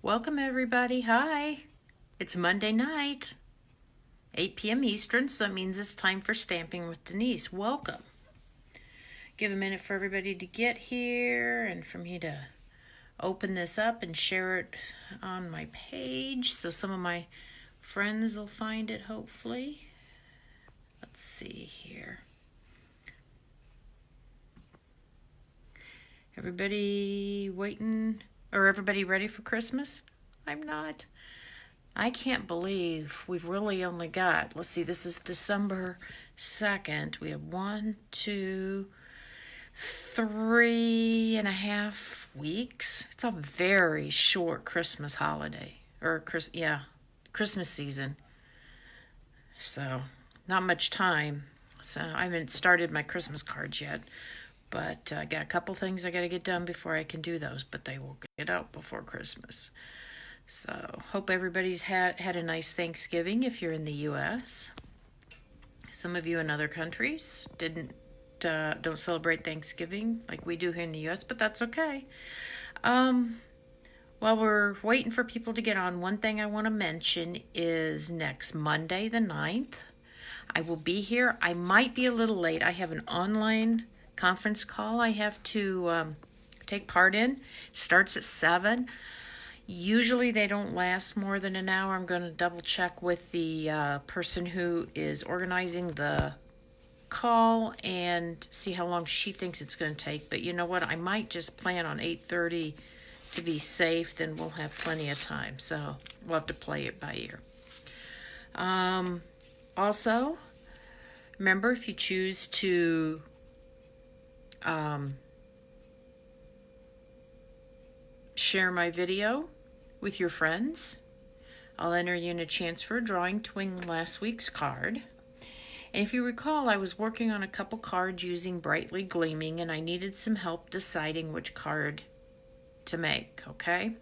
Welcome, everybody. Hi. It's Monday night, 8 p.m. Eastern, so that means it's time for Stamping with Denise. Welcome. Give a minute for everybody to get here and for me to open this up and share it on my page so some of my friends will find it, hopefully. Let's see here. Everybody waiting, or everybody ready for Christmas? I'm not. I can't believe we've really only got, let's see, this is December 2nd. We have 1, 2, 3.5 weeks. It's a very short Christmas holiday, or Christmas season. So, not much time. So, I haven't started my Christmas cards yet. But I got a couple things I got to get done before I can do those, but they will get out before Christmas. So, hope everybody's had a nice Thanksgiving if you're in the U.S. Some of you in other countries don't celebrate Thanksgiving like we do here in the U.S., but that's okay. While we're waiting for people to get on, one thing I want to mention is next Monday, the 9th, I will be here. I might be a little late. I have an online conference call I have to take part in. It starts at 7. Usually they don't last more than an hour. I'm going to double check with the person who is organizing the call and see how long she thinks it's going to take. But you know what? I might just plan on 8:30 to be safe. Then we'll have plenty of time. So we'll have to play it by ear. Also, remember, if you choose to share my video with your friends, I'll enter you in a chance for a drawing to win last week's card. And if you recall, I was working on a couple cards using Brightly Gleaming, and I needed some help deciding which card to make, okay?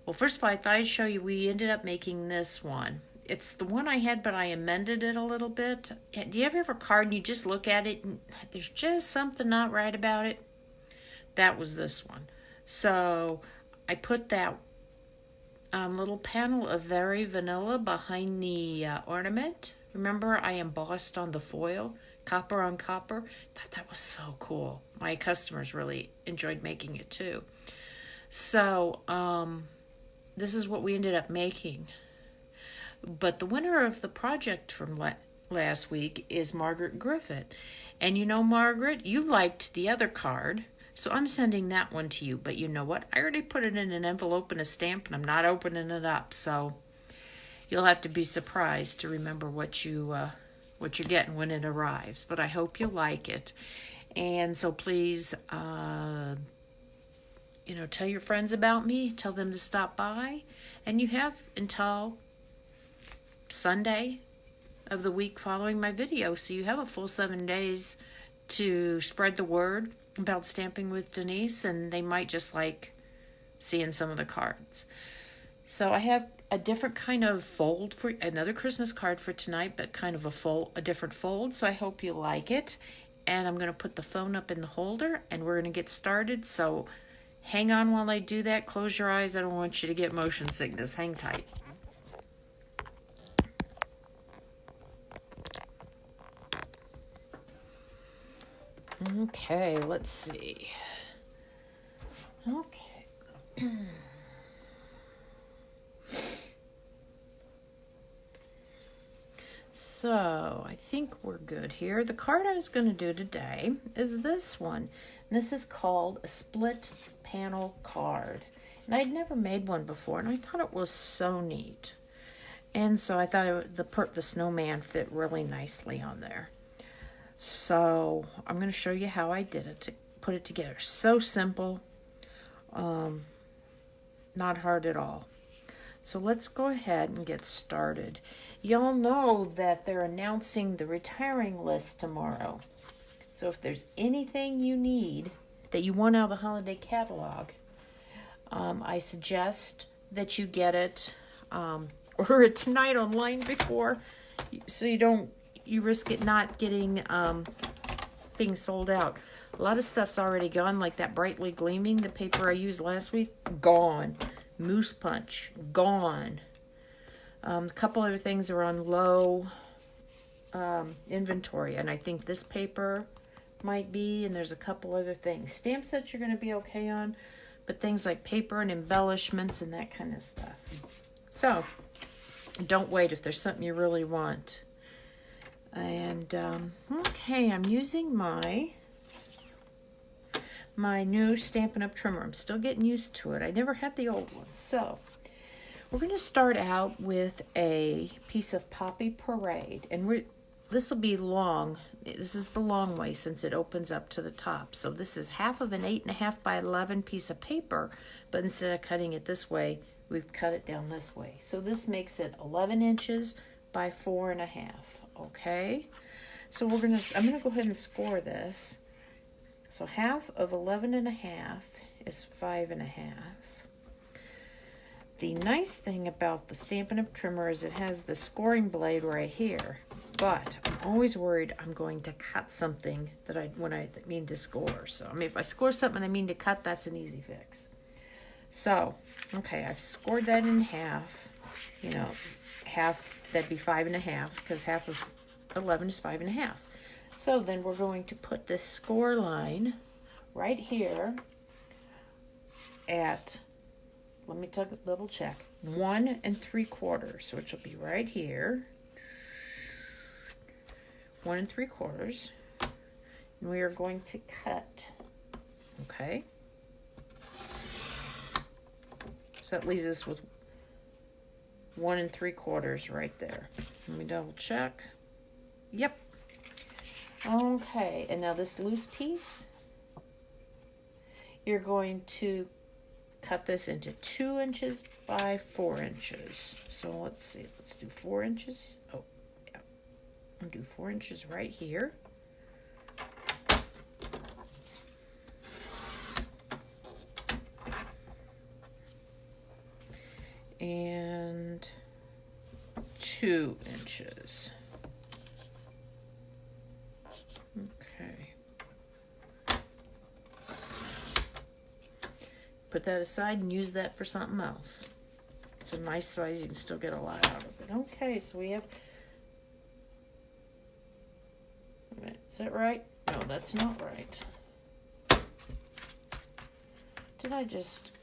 Well, first of all, I thought I'd show you, we ended up making this one. It's the one I had, but I amended it a little bit. Do you ever have a card and you just look at it and there's just something not right about it? That was this one. So I put that little panel of Very Vanilla behind the ornament. Remember, I embossed on the foil, copper on copper. Thought that was so cool. My customers really enjoyed making it too. So this is what we ended up making. But the winner of the project from last week is Margaret Griffith. And you know, Margaret, you liked the other card, so I'm sending that one to you. But you know what? I already put it in an envelope and a stamp, and I'm not opening it up. So you'll have to be surprised to remember what you're getting when it arrives. But I hope you like it. And so please, tell your friends about me. Tell them to stop by. And you have until Sunday of the week following my video, so you have a full 7 days to spread the word about Stamping with Denise, and they might just like seeing some of the cards. So I have a different kind of fold for another Christmas card for tonight, but kind of a different fold, so I hope you like it. And I'm going to put the phone up in the holder and we're going to get started. So hang on while I do that. Close your eyes. I don't want you to get motion sickness. Hang tight. Okay, let's see. Okay. So, I think we're good here. The card I was going to do today is this one. This is called a split panel card. And I'd never made one before, and I thought it was so neat. And so I thought the snowman fit really nicely on there. So I'm going to show you how I did it to put it together. So simple, not hard at all. So let's go ahead and get started. Y'all know that they're announcing the retiring list tomorrow. So if there's anything you need that you want out of the holiday catalog, I suggest that you get it, order it tonight online before, so you risk it not getting being sold out. A lot of stuff's already gone, like that Brightly Gleaming, the paper I used last week, gone. Moose Punch, gone. A couple other things are on low inventory, and I think this paper might be, and there's a couple other things. Stamp sets you're going to be okay on, but things like paper and embellishments and that kind of stuff. So, don't wait if there's something you really want. And, okay, I'm using my new Stampin' Up! Trimmer. I'm still getting used to it. I never had the old one. So, we're going to start out with a piece of Poppy Parade. And this will be long. This is the long way since it opens up to the top. So this is half of an 8.5 by 11 piece of paper, but instead of cutting it this way, we've cut it down this way. So this makes it 11 inches by 4.5. Okay. So I'm gonna go ahead and score this. So half of 11.5 is 5.5. The nice thing about the Stampin' Up! Trimmer is it has the scoring blade right here. But I'm always worried I'm going to cut something when I mean to score. So, I mean, if I score something I mean to cut, that's an easy fix. So, okay, I've scored that in half. You know, half, that'd be 5.5, because half of 11 is 5.5. So then we're going to put this score line right here at, let me double check, 1 3/4, which will be right here. 1 3/4, and we are going to cut. Okay, so that leaves us with 1 3/4 right there. Let me double check. Yep. Okay, and now this loose piece, you're going to cut this into 2 inches by 4 inches. So let's see, let's do 4 inches. Oh, yeah, I'll do 4 inches right here. And 2 inches. Okay. Put that aside and use that for something else. It's a nice size. You can still get a lot out of it. Okay, so we have... Wait, is that right? No, that's not right. Did I just...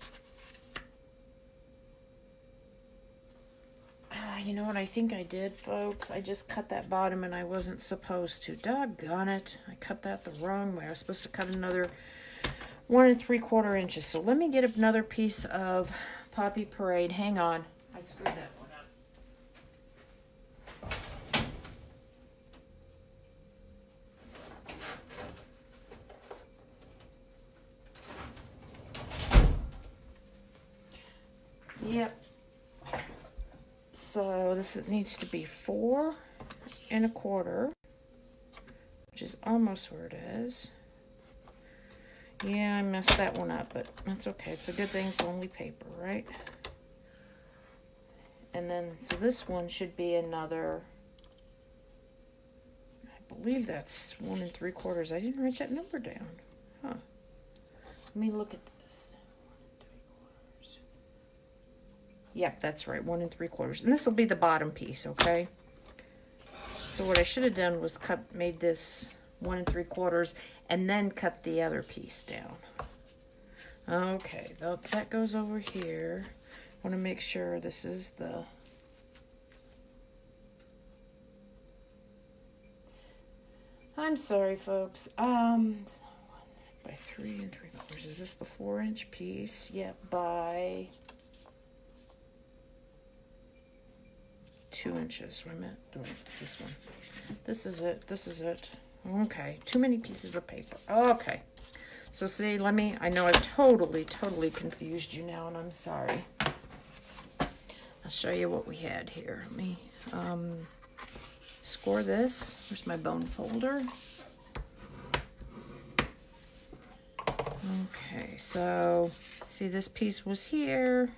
You know what I think I did, folks? I just cut that bottom and I wasn't supposed to. Doggone it. I cut that the wrong way. I was supposed to cut another 1 3/4 inches. So let me get another piece of Poppy Parade. Hang on. I screwed that one up. Yep. So this needs to be 4 1/4, which is almost where it is. Yeah, I messed that one up, but that's okay. It's a good thing it's only paper, right? And then, so this one should be another, I believe that's 1 3/4. I didn't write that number down. Huh. Let me look at this. Yep, that's right, 1 3/4. And this will be the bottom piece, okay? So what I should have done was made this 1 3/4 and then cut the other piece down. Okay, that goes over here. I want to make sure this is the... I'm sorry, folks. 1 by 3 3/4. Is this the 4-inch piece? Yep, by 2 inches. Wait a minute. It's this one. This is it. This is it. Okay. Too many pieces of paper. Okay. So see, I know I've totally confused you now, and I'm sorry. I'll show you what we had here. Let me score this. Here's my bone folder. Okay, so see, this piece was here.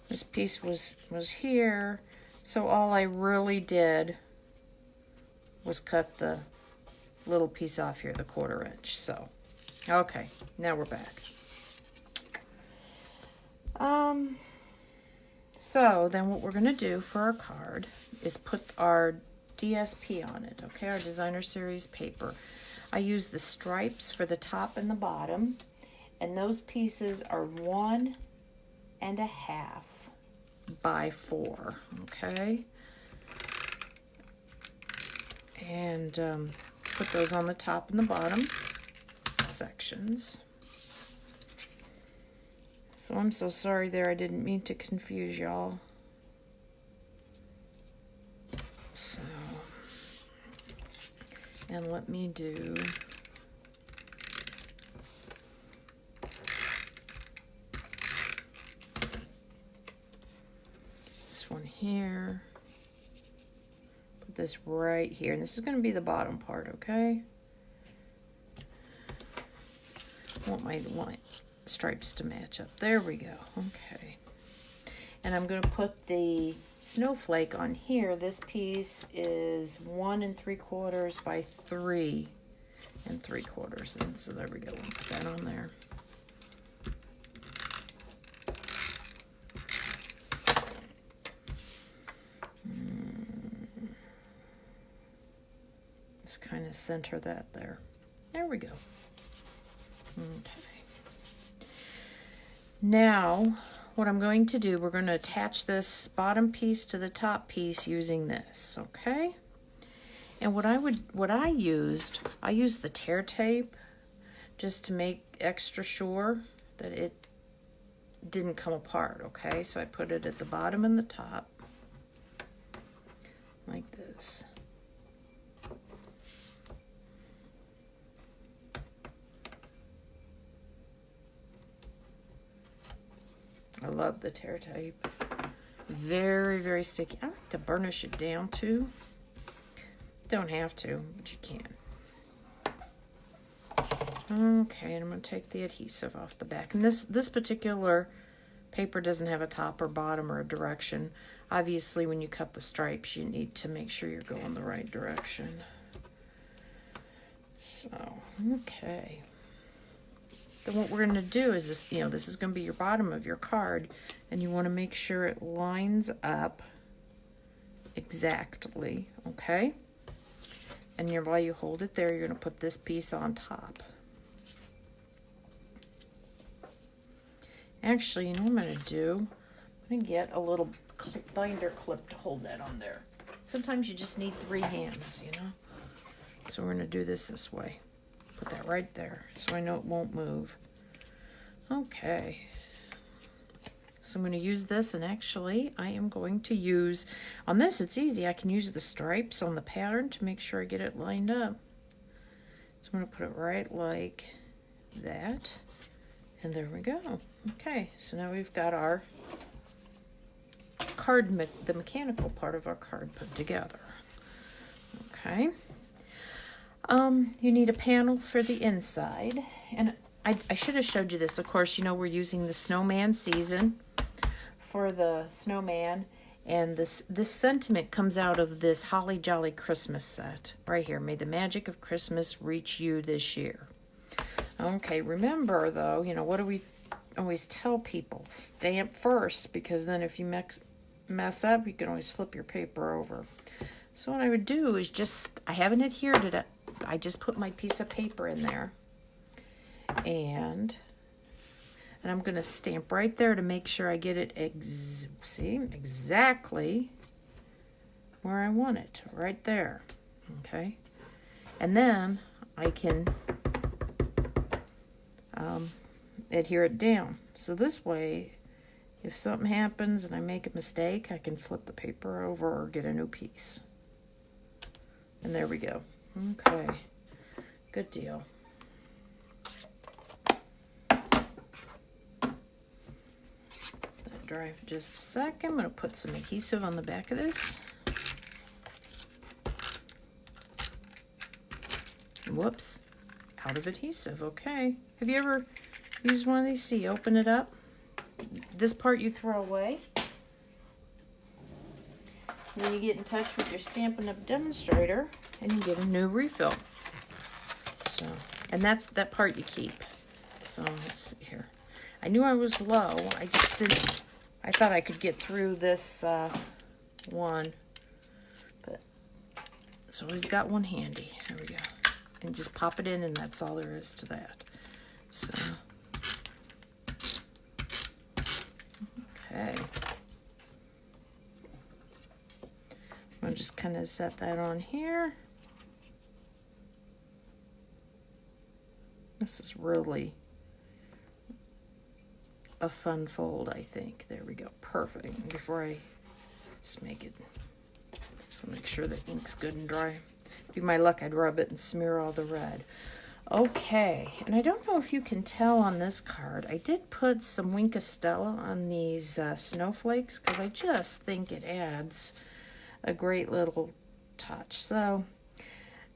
This piece was here. So all I really did was cut the little piece off here, the 1/4 inch. So Okay, now we're back. So then what we're going to do for our card is put our DSP on it, okay, our Designer Series paper. I use the stripes for the top and the bottom, and those pieces are 1.5 by 4, okay? And put those on the top and the bottom sections. So I'm so sorry there, I didn't mean to confuse y'all. So, and let me do this one here. Put this right here, and this is going to be the bottom part, okay? Want my stripes to match up. There we go. Okay. And I'm going to put the snowflake on here. This piece is 1 3/4 by 3 3/4. And so there we go. We'll put that on there. Let's kind of center that there. There we go. Okay. Now, what I'm going to do, we're going to attach this bottom piece to the top piece using this, okay? And I used the tear tape just to make extra sure that it didn't come apart, okay? So I put it at the bottom and the top, like this. I love the tear tape. Very, very sticky. I like to burnish it down too. Don't have to, but you can. Okay, and I'm going to take the adhesive off the back. And this particular paper doesn't have a top or bottom or a direction. Obviously, when you cut the stripes, you need to make sure you're going the right direction. So, okay. Then what we're going to do is this, this is going to be your bottom of your card, and you want to make sure it lines up exactly, okay? And while you hold it there, you're going to put this piece on top. Actually, you know what I'm going to do? I'm going to get a little binder clip to hold that on there. Sometimes you just need 3 hands, So we're going to do this way. Put that right there so I know it won't move. Okay. So I'm going to use this, and actually I am going to use, on this it's easy, I can use the stripes on the pattern to make sure I get it lined up. So I'm going to put it right like that, and there we go. Okay, so now we've got our card, the mechanical part of our card put together. Okay. You need a panel for the inside, and I should have showed you this. Of course, we're using the snowman season for the snowman, and this sentiment comes out of this Holly Jolly Christmas set right here. May the magic of Christmas reach you this year. Okay, remember though, what do we always tell people? Stamp first, because then if you mess up, you can always flip your paper over. So what I would do is I haven't adhered it. I just put my piece of paper in there, and I'm going to stamp right there to make sure I get it exactly where I want it, right there, okay? And then I can adhere it down. So this way, if something happens and I make a mistake, I can flip the paper over or get a new piece. And there we go. Okay, good deal. Let it dry for just a second. I'm going to put some adhesive on the back of this. Whoops, out of adhesive. Okay. Have you ever used one of these? See, open it up. This part you throw away. And then you get in touch with your Stampin' Up! Demonstrator, and you get a new refill. So And that part you keep. So let's see here. I knew I was low. I just didn't. I thought I could get through this one. But it's always got one handy. There we go. And just pop it in, and that's all there is to that. So, okay. I'll just kind of set that on here. This is really a fun fold, I think. There we go. Perfect. Before I just make it, so make sure the ink's good and dry. Be my luck, I'd rub it and smear all the red. Okay, and I don't know if you can tell on this card, I did put some Wink Stella on these snowflakes because I just think it adds a great little touch. So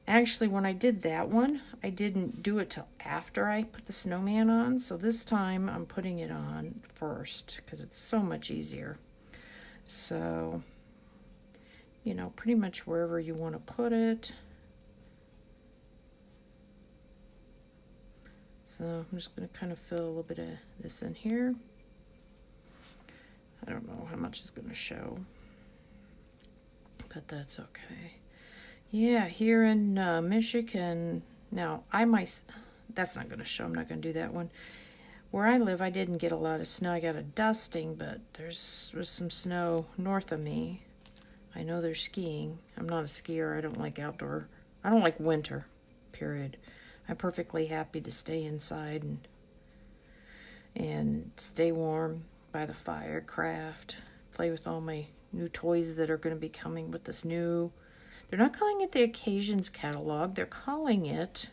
actually, when I did that one, I didn't do it till after I put the snowman on. So this time I'm putting it on first because it's so much easier. So, you know, pretty much wherever you want to put it. So I'm just going to kind of fill a little bit of this in here. I don't know how much is going to show, but that's okay. Yeah, here in Michigan, now that's not going to show, I'm not going to do that one. Where I live, I didn't get a lot of snow. I got a dusting, but was some snow north of me. I know there's skiing. I'm not a skier. I don't like outdoor. I don't like winter, period. I'm perfectly happy to stay inside and stay warm by the fire, craft, play with all my new toys that are going to be coming with this new. They're not calling it the Occasions catalog. They're calling it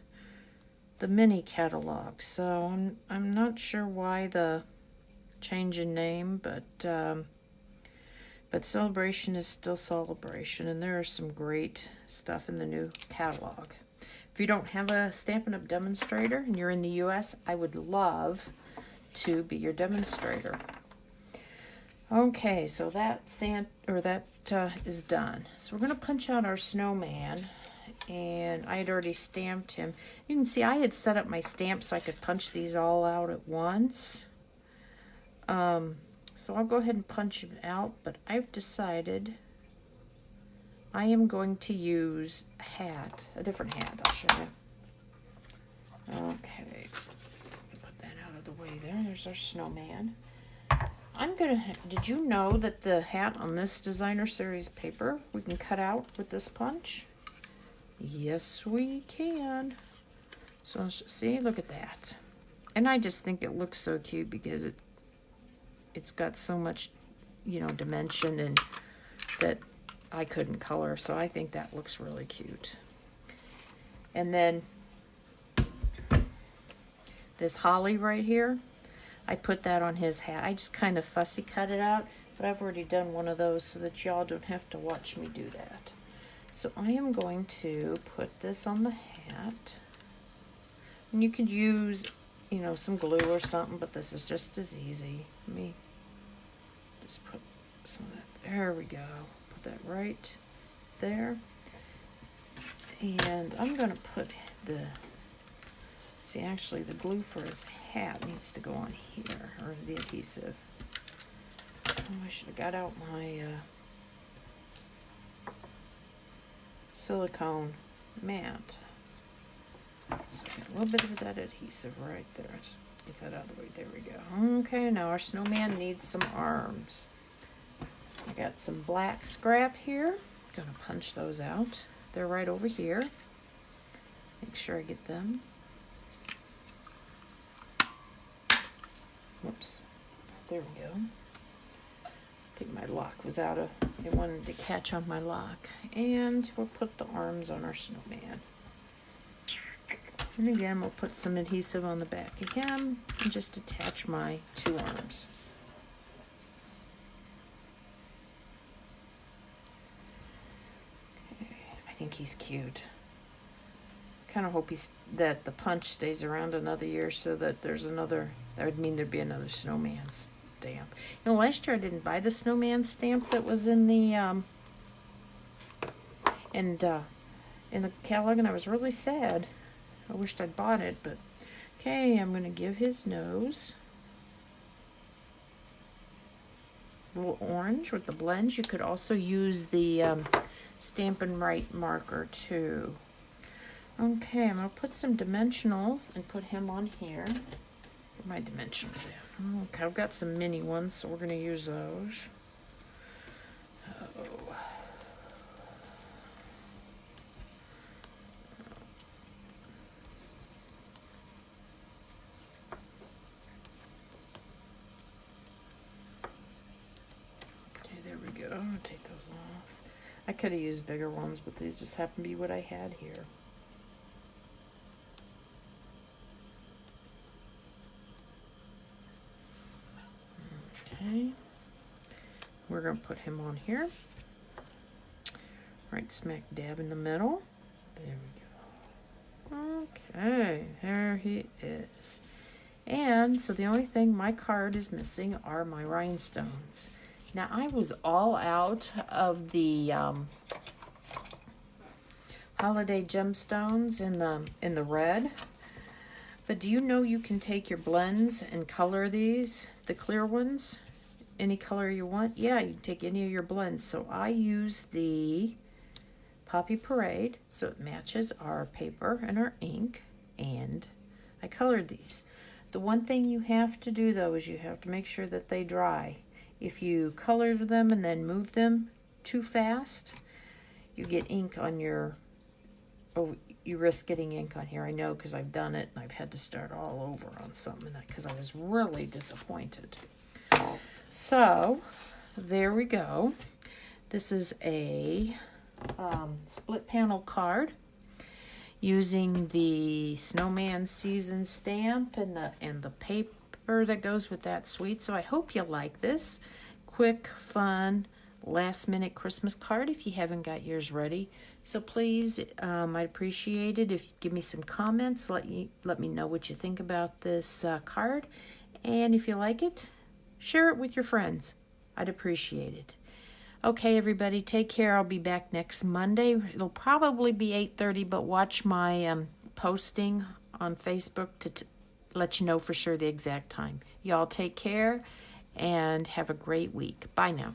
the mini catalog. So I'm not sure why the change in name, but Celebration is still Celebration, and there is some great stuff in the new catalog. If you don't have a Stampin' Up! Demonstrator and you're in the U.S., I would love to be your demonstrator. Okay, so that is done. So we're going to punch out our snowman, and I had already stamped him. You can see I had set up my stamp so I could punch these all out at once. So I'll go ahead and punch him out, but I've decided I am going to use a different hat. I'll show you. Okay, put that out of the way there. There's our snowman. Did you know that the hat on this designer series paper we can cut out with this punch? Yes, we can. So see, look at that. And I just think it looks so cute because it's got so much, you know, dimension and that I couldn't color. So I think that looks really cute. And then this holly right here, I put that on his hat. I just kind of fussy cut it out, but I've already done one of those so that y'all don't have to watch me do that. So I am going to put this on the hat. And you could use, you know, some glue or something, but this is just as easy. Let me just put some of that. There we go. Put that right there. And I'm going to put see, actually, the glue for his hat needs to go on here, or the adhesive. Oh, I should have got out my silicone mat. So get a little bit of that adhesive right there. Let's get that out of the way. There we go. Okay, now our snowman needs some arms. I got some black scrap here. Gonna punch those out. They're right over here. Make sure I get them. Whoops. There we go. I think my lock was out of, it wanted to catch on my lock. And we'll put the arms on our snowman. And again, we'll put some adhesive on the back of him and just attach my two arms. Okay, I think he's cute. Kind of hope that the punch stays around another year so that there's another, that would mean there'd be another snowman stamp. You know, last year I didn't buy the snowman stamp that was in the catalog, and I was really sad. I wished I'd bought it, but okay, I'm going to give his nose a little orange with the blends. You could also use the Stampin' Up marker too. Okay, I'm going to put some dimensionals and put him on here. Where are my dimensionals at? Okay, I've got some mini ones, so we're going to use those. Oh. Okay, there we go. I'm going to take those off. I could have used bigger ones, but these just happen to be what I had here. Okay, we're going to put him on here, right smack dab in the middle. There we go. Okay, there he is. And so the only thing my card is missing are my rhinestones. Now I was all out of the holiday gemstones in the red. But do you know you can take your blends and color these, the clear ones, any color you want? Yeah, you can take any of your blends. So I use the Poppy Parade, so it matches our paper and our ink, and I colored these. The one thing you have to do, though, is you have to make sure that they dry. If you color them and then move them too fast, you get ink on your... Oh, you risk getting ink on here. I know because I've done it and I've had to start all over on something because I was really disappointed. So there we go. This is a split panel card using the Snowman Season stamp and the paper that goes with that suite. So I hope you like this quick, fun, last-minute Christmas card if you haven't got yours ready. So please, I'd appreciate it if you give me some comments. Let me know what you think about this card. And if you like it, share it with your friends. I'd appreciate it. Okay, everybody, take care. I'll be back next Monday. It'll probably be 8:30, but watch my posting on Facebook to let you know for sure the exact time. Y'all take care and have a great week. Bye now.